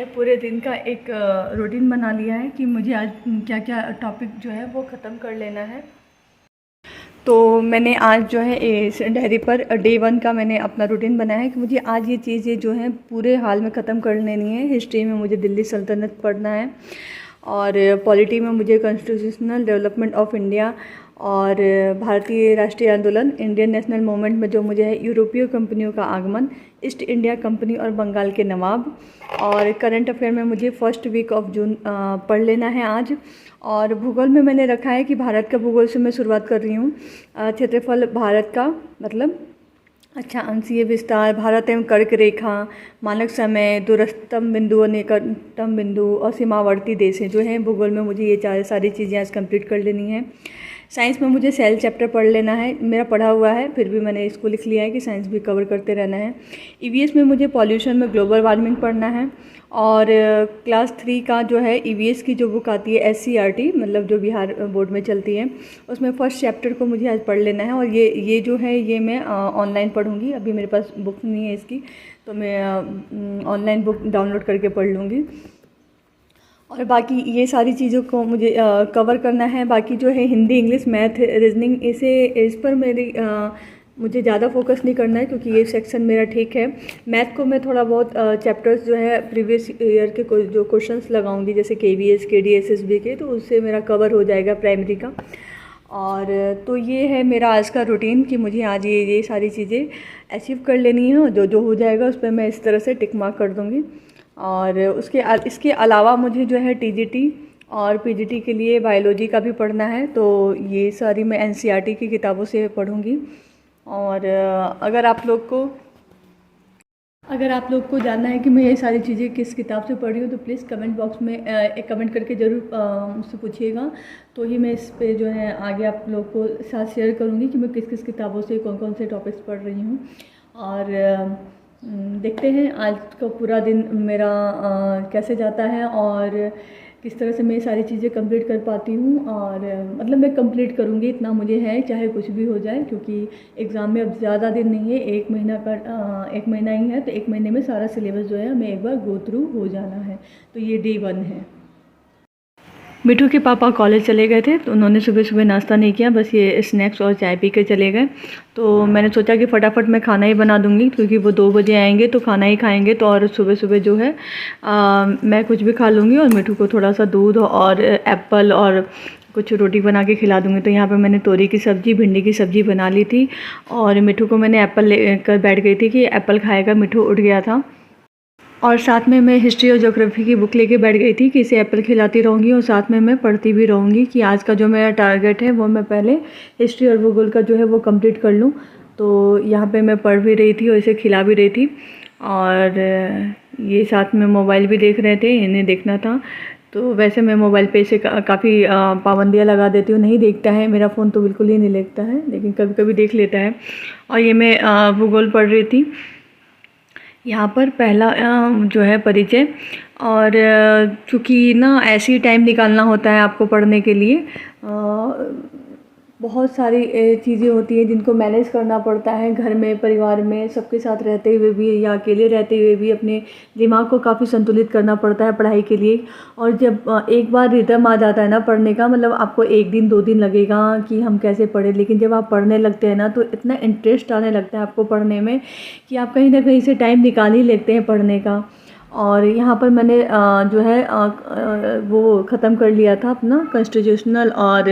मैंने पूरे दिन का एक रूटीन बना लिया है कि मुझे आज क्या क्या टॉपिक जो है वो ख़त्म कर लेना है। तो मैंने आज जो है इस डायरी पर डे 1 का मैंने अपना रूटीन बनाया है कि मुझे आज ये चीज़ें जो हैं पूरे हाल में ख़त्म कर लेनी है। हिस्ट्री में मुझे दिल्ली सल्तनत पढ़ना है, और पॉलिटी में मुझे कॉन्स्टिट्यूशनल डेवलपमेंट ऑफ इंडिया और भारतीय राष्ट्रीय आंदोलन, इंडियन नेशनल मूवमेंट में जो मुझे है यूरोपीय कंपनियों का आगमन, ईस्ट इंडिया कंपनी और बंगाल के नवाब, और करंट अफेयर में मुझे फर्स्ट वीक ऑफ जून पढ़ लेना है आज। और भूगोल में मैंने रखा है कि भारत का भूगोल से मैं शुरुआत कर रही हूँ। क्षेत्रफल भारत का मतलब अच्छा, अंशीय विस्तार, भारत एवं कर्क रेखा, मानक समय, दूरस्थम बिंदु और निकटतम बिंदु और सीमावर्ती देश जो हैं भूगोल में, मुझे ये सारी चीज़ें आज कंप्लीट कर लेनी है। साइंस में मुझे सेल चैप्टर पढ़ लेना है, मेरा पढ़ा हुआ है, फिर भी मैंने इसको लिख लिया है कि साइंस भी कवर करते रहना है। ईवीएस में मुझे पॉल्यूशन में ग्लोबल वार्मिंग पढ़ना है, और क्लास 3 का जो है ईवीएस की जो बुक आती है एससीईआरटी, मतलब जो बिहार बोर्ड में चलती है, उसमें फर्स्ट चैप्टर को मुझे आज पढ़ लेना है। और ये जो है ये मैं ऑनलाइन पढ़ूँगी, अभी मेरे पास बुक नहीं है इसकी, तो मैं ऑनलाइन बुक डाउनलोड करके पढ़ लूँगी। और बाकी ये सारी चीज़ों को मुझे कवर करना है। बाकी जो है हिंदी, इंग्लिश, मैथ, रीजनिंग, इस पर मुझे ज़्यादा फोकस नहीं करना है, क्योंकि ये सेक्शन मेरा ठीक है। मैथ को मैं थोड़ा बहुत चैप्टर्स जो है प्रीवियस ईयर के जो क्वेश्चंस लगाऊंगी, जैसे केवीएस, केडीएस, एसएसबी के, तो उससे मेरा कवर हो जाएगा प्राइमरी का। और तो ये है मेरा आज का रूटीन कि मुझे आज ये सारी चीज़ें अचीव कर लेनी है, जो जो हो जाएगा उस पर मैं इस तरह से टिक मार्क कर दूँगी। और इसके अलावा मुझे जो है टीजीटी और पीजीटी के लिए बायोलॉजी का भी पढ़ना है, तो ये सारी मैं एनसीईआरटी की किताबों से पढ़ूँगी। और अगर आप लोग को जानना है कि मैं ये सारी चीज़ें किस किताब से पढ़ रही हूँ, तो प्लीज़ कमेंट बॉक्स में एक कमेंट करके ज़रूर मुझसे पूछिएगा, तो ही मैं इस पे जो है आगे आप लोग को साथ शेयर करूँगी कि मैं किस किस किताबों से कौन कौन से टॉपिक्स पढ़ रही हूँ। और देखते हैं आज का पूरा दिन मेरा कैसे जाता है और किस तरह से मैं ये सारी चीज़ें कंप्लीट कर पाती हूँ। और मतलब मैं कंप्लीट करूँगी, इतना मुझे है, चाहे कुछ भी हो जाए, क्योंकि एग्ज़ाम में अब ज़्यादा दिन नहीं है, एक महीना ही है, तो एक महीने में सारा सिलेबस जो है हमें एक बार गो थ्रू हो जाना है। तो ये डे 1 है। मिठू के पापा कॉलेज चले गए थे, तो उन्होंने सुबह सुबह नाश्ता नहीं किया, बस ये स्नैक्स और चाय पी के चले गए। तो मैंने सोचा कि फटाफट मैं खाना ही बना दूंगी, क्योंकि वो 2 बजे आएंगे तो खाना ही खाएंगे, तो और सुबह सुबह जो है मैं कुछ भी खा लूँगी, और मिठू को थोड़ा सा दूध और एप्पल और कुछ रोटी बना के खिला दूँगी। तो यहाँ पे मैंने तोरी की सब्ज़ी, भिंडी की सब्ज़ी बना ली थी, और मिठू को मैंने एप्पल लेकर बैठ गई थी कि एप्पल खाएगा। मिठू उठ गया था, और साथ में मैं हिस्ट्री और ज्योग्राफी की बुक लेके बैठ गई थी कि इसे एप्पल खिलाती रहूँगी, और साथ में मैं पढ़ती भी रहूँगी कि आज का जो मेरा टारगेट है वो मैं पहले हिस्ट्री और भूगोल का जो है वो कंप्लीट कर लूँ। तो यहाँ पे मैं पढ़ भी रही थी और इसे खिला भी रही थी, और ये साथ में मोबाइल भी देख रहे थे, इन्हें देखना था। तो वैसे मैं मोबाइल पे से काफ़ी पाबंदियाँ लगा देती हूँ, नहीं देखता है मेरा फ़ोन, तो बिल्कुल ही नहीं देखता है, लेकिन कभी कभी देख लेता है। और ये मैं भूगोल पढ़ रही थी। यहाँ पर पहला जो है परिचय, और चूँकि ना ऐसे ही टाइम निकालना होता है आपको पढ़ने के लिए, बहुत सारी चीज़ें होती हैं जिनको मैनेज करना पड़ता है घर में, परिवार में, सबके साथ रहते हुए भी या अकेले रहते हुए भी अपने दिमाग को काफ़ी संतुलित करना पड़ता है पढ़ाई के लिए। और जब एक बार रिदम आ जाता है ना पढ़ने का, मतलब आपको 1 दिन 2 दिन लगेगा कि हम कैसे पढ़ें, लेकिन जब आप पढ़ने लगते हैं ना तो इतना इंटरेस्ट आने लगता है आपको पढ़ने में कि आप कहीं ना कहीं से टाइम निकाल ही लेते हैं पढ़ने का। और यहाँ पर मैंने जो है वो ख़त्म कर लिया था अपना कॉन्स्टिट्यूशनल और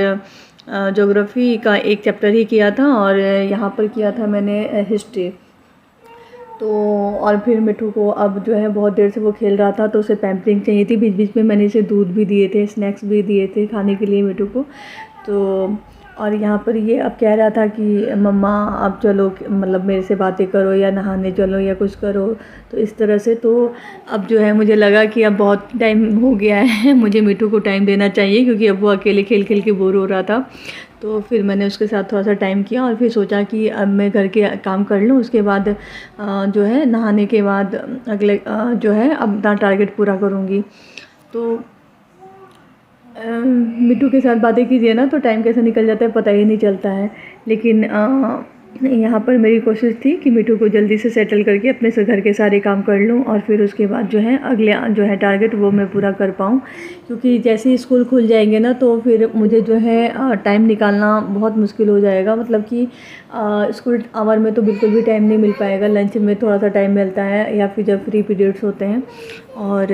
ज्योग्राफी का एक चैप्टर ही किया था, और यहाँ पर किया था मैंने हिस्ट्री। तो और फिर मिठू को अब जो है बहुत देर से वो खेल रहा था, तो उसे पैम्परिंग चाहिए थी, बीच बीच में मैंने इसे दूध भी दिए थे, स्नैक्स भी दिए थे खाने के लिए मिठू को। तो और यहाँ पर ये अब कह रहा था कि मम्मा अब चलो, मतलब मेरे से बातें करो या नहाने चलो या कुछ करो, तो इस तरह से। तो अब जो है मुझे लगा कि अब बहुत टाइम हो गया है, मुझे मिठू को टाइम देना चाहिए, क्योंकि अब वो अकेले खेल खेल के बोर हो रहा था। तो फिर मैंने उसके साथ थोड़ा सा टाइम किया, और फिर सोचा कि अब मैं घर के काम कर लूँ, उसके बाद जो है नहाने के बाद अगले जो है अपना टारगेट पूरा करूँगी। तो मिट्टू के साथ बातें कीजिए ना तो टाइम कैसे निकल जाता है पता ही नहीं चलता है। लेकिन यहाँ पर मेरी कोशिश थी कि मिठू को जल्दी से सेटल करके अपने से घर के सारे काम कर लूँ और फिर उसके बाद जो है अगले जो है टारगेट वो मैं पूरा कर पाऊँ, क्योंकि जैसे ही स्कूल खुल जाएंगे ना तो फिर मुझे जो है टाइम निकालना बहुत मुश्किल हो जाएगा। मतलब कि स्कूल आवर में तो बिल्कुल भी टाइम नहीं मिल पाएगा, लंच में थोड़ा सा टाइम मिलता है या फिर जब फ्री पीरियड्स होते हैं। और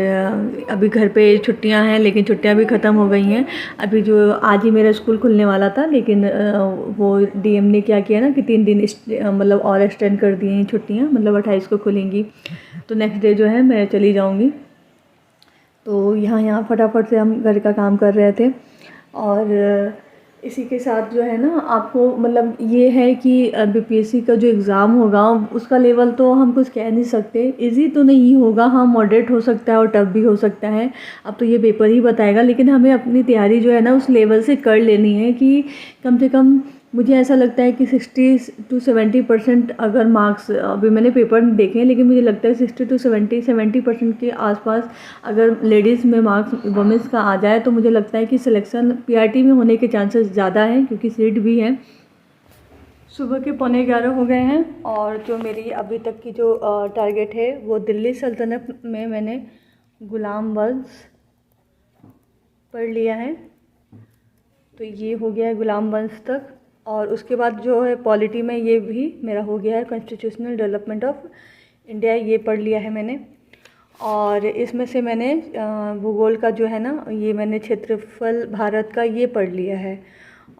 अभी घर पे छुट्टियां हैं, लेकिन छुट्टियां भी ख़त्म हो गई हैं। अभी जो आज ही मेरा स्कूल खुलने वाला था, लेकिन वो डीएम ने क्या किया ना कि 3 दिन मतलब और एक्सटेंड कर दिए हैं छुट्टियां, मतलब 28 को खुलेंगी। तो नेक्स्ट डे जो है मैं चली जाऊंगी। तो यहाँ फटाफट से हम घर का काम कर रहे थे। और इसी के साथ जो है ना आपको मतलब ये है कि बीपीएससी का जो एग्ज़ाम होगा उसका लेवल तो हम कुछ कह नहीं सकते, इजी तो नहीं होगा, हाँ मॉडरेट हो सकता है और टफ भी हो सकता है। अब तो ये पेपर ही बताएगा, लेकिन हमें अपनी तैयारी जो है ना उस लेवल से कर लेनी है कि कम से कम मुझे ऐसा लगता है कि 60 से 70% अगर मार्क्स, अभी मैंने पेपर देखे हैं लेकिन मुझे लगता है 60 से 70% के आसपास अगर लेडीज़ में मार्क्स वुमेंस का आ जाए तो मुझे लगता है कि सिलेक्शन पीआरटी में होने के चांसेस ज़्यादा हैं, क्योंकि सीट भी है। सुबह के 11:15 हो गए हैं और जो मेरी अभी तक की जो टारगेट है वो दिल्ली सल्तनत में मैंने गुलाम वंश पढ़ लिया है। तो ये हो गया है गुलाम वंश तक, और उसके बाद जो है पॉलिटी में ये भी मेरा हो गया है कॉन्स्टिट्यूशनल डेवलपमेंट ऑफ इंडिया, ये पढ़ लिया है मैंने। और इसमें से मैंने भूगोल का जो है ना ये मैंने क्षेत्रफल भारत का ये पढ़ लिया है।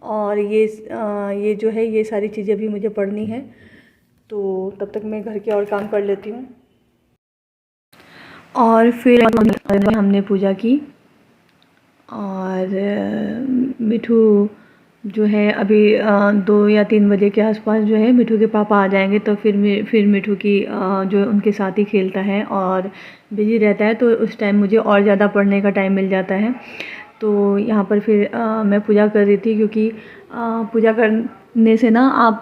और ये जो है ये सारी चीज़ें भी मुझे पढ़नी है। तो तब तक मैं घर के और काम कर लेती हूँ। और फिर हमने पूजा की और मिठू जो है अभी 2 या 3 बजे के आसपास जो है मिठू के पापा आ जाएंगे, तो फिर मिठू की जो उनके साथ ही खेलता है और बिजी रहता है, तो उस टाइम मुझे और ज़्यादा पढ़ने का टाइम मिल जाता है। तो यहाँ पर फिर मैं पूजा कर रही थी, क्योंकि पूजा करने से ना आप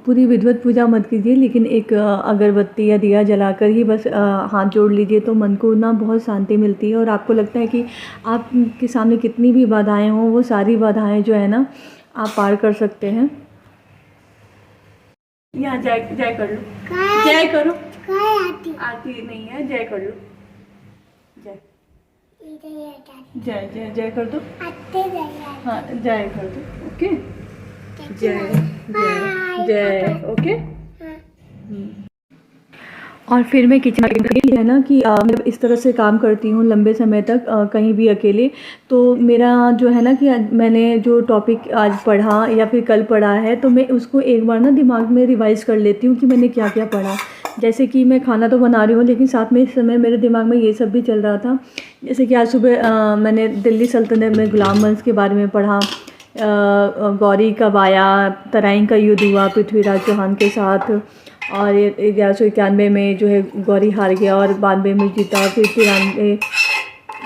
पूरी विधिवत पूजा मत कीजिए, लेकिन एक अगरबत्ती या दिया जलाकर ही बस हाथ जोड़ लीजिए, तो मन को ना बहुत शांति मिलती है और आपको लगता है कि आपके सामने कितनी भी बाधाएं हों वो सारी बाधाएं जो है ना आप पार कर सकते हैं। यहाँ जय जय कर लो, जय करो। आती नहीं है, जय कर लो, जय जय जय जय कर दो। हाँ जय कर दो, ओके, जय जय जय, ओके। और फिर मैं किचन है ना कि मैं इस तरह से काम करती हूँ लंबे समय तक कहीं भी अकेले। तो मेरा जो है ना कि मैंने जो टॉपिक आज पढ़ा या फिर कल पढ़ा है तो मैं उसको एक बार ना दिमाग में रिवाइज़ कर लेती हूँ कि मैंने क्या क्या पढ़ा। जैसे कि मैं खाना तो बना रही हूँ, लेकिन साथ में इस समय मेरे दिमाग में ये सब भी चल रहा था। जैसे कि आज सुबह मैंने दिल्ली सल्तनत में गुलाम वंश के बारे में पढ़ा, गौरी कब आया, तराइन का युद्ध हुआ पृथ्वीराज चौहान के साथ, और 1191 में जो है गौरी हार गया और 92 में जीता, फिर 93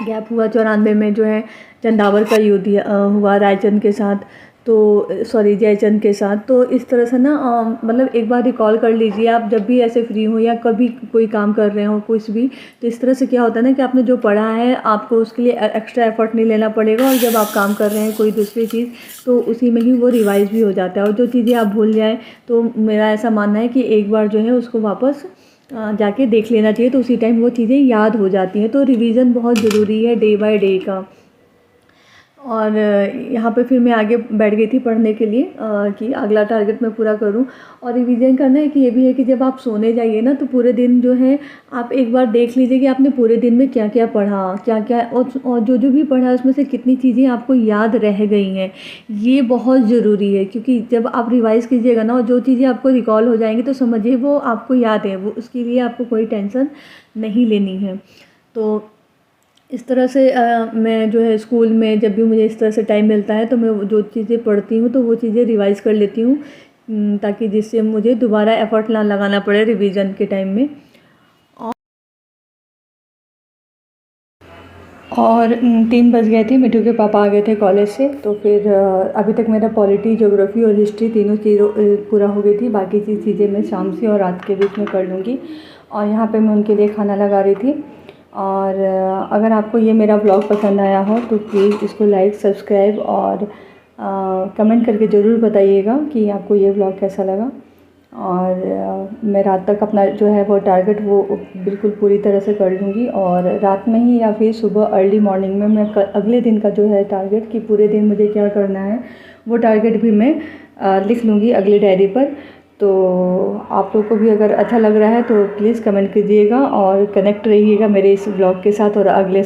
गैप हुआ, 94 में जो है चंदावर का युद्ध हुआ रायचंद के साथ, तो सॉरी जयचंद के साथ। तो इस तरह से ना मतलब एक बार रिकॉल कर लीजिए आप जब भी ऐसे फ्री हो या कभी कोई काम कर रहे हो कुछ भी, तो इस तरह से क्या होता है ना कि आपने जो पढ़ा है आपको उसके लिए एक्स्ट्रा एफर्ट नहीं लेना पड़ेगा, और जब आप काम कर रहे हैं कोई दूसरी चीज़ तो उसी में ही वो रिवाइज़ भी हो जाता है। और जो चीज़ें आप भूल जाएँ तो मेरा ऐसा मानना है कि एक बार जो है उसको वापस जाके देख लेना चाहिए, तो उसी टाइम वो चीज़ें याद हो जाती हैं। तो रिवीजन बहुत ज़रूरी है डे बाय डे का। और यहाँ पे फिर मैं आगे बैठ गई थी पढ़ने के लिए कि अगला टारगेट मैं पूरा करूँ। और रिवीजन करना है कि ये भी है कि जब आप सोने जाइए ना तो पूरे दिन जो है आप एक बार देख लीजिए कि आपने पूरे दिन में क्या क्या पढ़ा, क्या क्या और जो जो भी पढ़ा उसमें से कितनी चीज़ें आपको याद रह गई हैं। ये बहुत ज़रूरी है, क्योंकि जब आप रिवाइज़ कीजिएगा ना और जो चीज़ें आपको रिकॉल हो जाएंगी तो समझिए वो आपको याद है, वो उसके लिए आपको कोई टेंशन नहीं लेनी है। तो इस तरह से मैं जो है स्कूल में जब भी मुझे इस तरह से टाइम मिलता है तो मैं जो चीज़ें पढ़ती हूँ तो वो चीज़ें रिवाइज़ कर लेती हूँ, ताकि जिससे मुझे दोबारा एफ़र्ट ना लगाना पड़े रिवीजन के टाइम में। और 3 बज गए थे, मिठू के पापा आ गए थे कॉलेज से। तो फिर अभी तक मेरा पॉलिटी, ज्योग्राफी और हिस्ट्री तीनों चीज़ों पूरा हो गई थी। बाकी चीज़ें मैं शाम से और रात के बीच में कर लूँगी। और यहाँ पे मैं उनके लिए खाना लगा रही थी। और अगर आपको ये मेरा ब्लॉग पसंद आया हो तो प्लीज़ इसको लाइक, सब्सक्राइब और कमेंट करके ज़रूर बताइएगा कि आपको ये ब्लॉग कैसा लगा। और मैं रात तक अपना जो है वो टारगेट वो बिल्कुल पूरी तरह से कर लूँगी। और रात में ही या फिर सुबह अर्ली मॉर्निंग में मैं अगले दिन का जो है टारगेट कि पूरे दिन मुझे क्या करना है वो टारगेट भी मैं लिख लूँगी अगली डायरी पर। तो आप लोग को भी अगर अच्छा लग रहा है तो प्लीज़ कमेंट कीजिएगा और कनेक्ट रहिएगा मेरे इस ब्लॉग के साथ और अगले